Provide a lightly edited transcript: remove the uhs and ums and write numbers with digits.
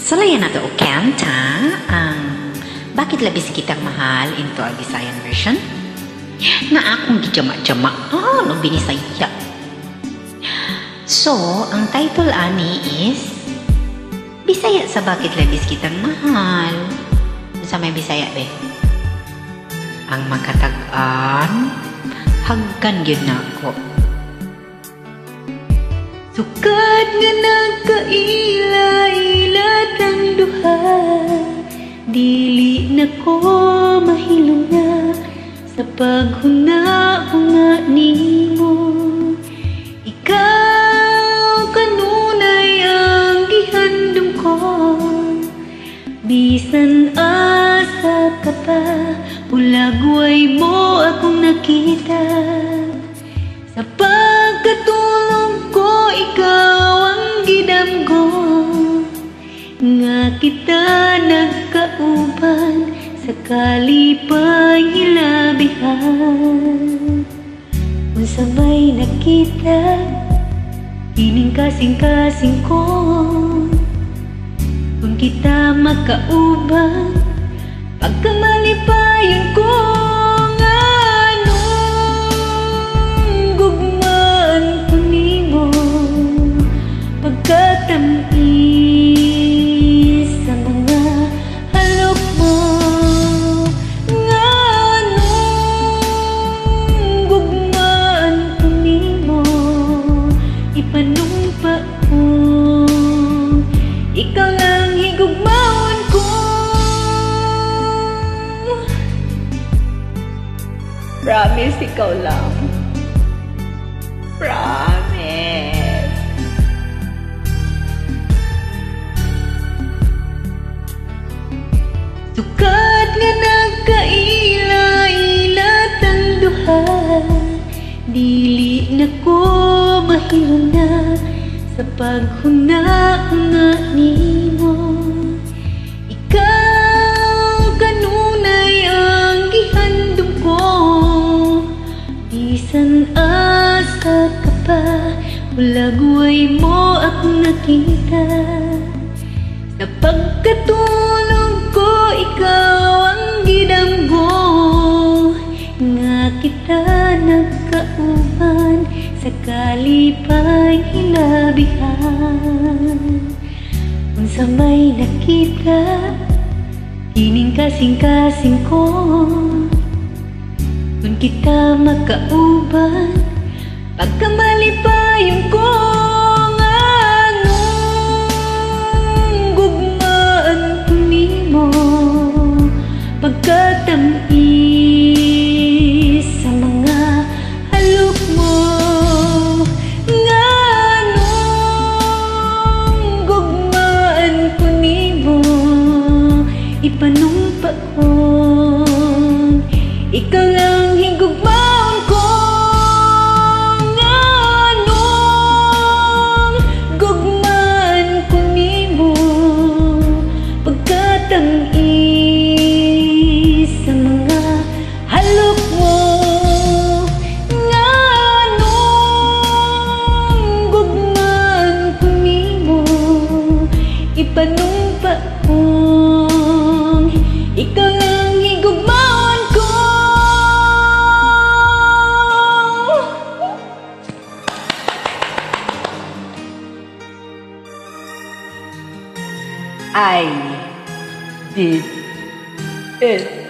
Sulayan na to o kanta ang Bakit Labis Kitang Mahal into a Visayan version na akong gijama-jama no binisaya. So, ang title ani is Bisaya sa Bakit Labis Kitang Mahal. Sa may Bisaya be? Ang makatag-an haggan yun na ako. Sukad nga nagkaila-ilat ang duha, dili na ko mahilunga sa paghuna-hunga nimo. Ikaw kanunay ang gihandom ko, bisan asa ka pa, ulagway mo akong nakita. Sa pagkatulong ko, ikaw ang gidamgo, nga kita nagkauban sa kalipay hilabihan. Unsa may nakita, kining kasing-kasing ko, kung kita makauban, pagkamalipayon ko. Pagkatamis sa mga halok mo, nganong gugmaan ko nimo, ipanumpa ko, ikaw lang higugmaon ko. Promise, ikaw lang. Promise. Sukad nga nagkaila-ilat ang duha, dili na ko mahiluna sa paghuna-hunga nimo. Ikaw kanunay ang gihandom ko, bisan asa ka pa, ulagway mo akong nakita. Sa pagkatulong ko, ikaw ang gidamgo, nga kita nagkauban sa kalipay hilabihan. Unsa may nakita, kining kasing-kasing ko, kung kita makauban, pagkamalipayon ko. Pagkatamis sa mga halok mo, nganong gugmaan ko nimo, ipanumpa ko, ikaw lang higugmaon ko. Nganong gugmaan ko nimo, pagkatamis sa mga halok mo, nganong gugmaan ko nimo, ipanumpa ko, ikaw lang higugmaon ko. I did it.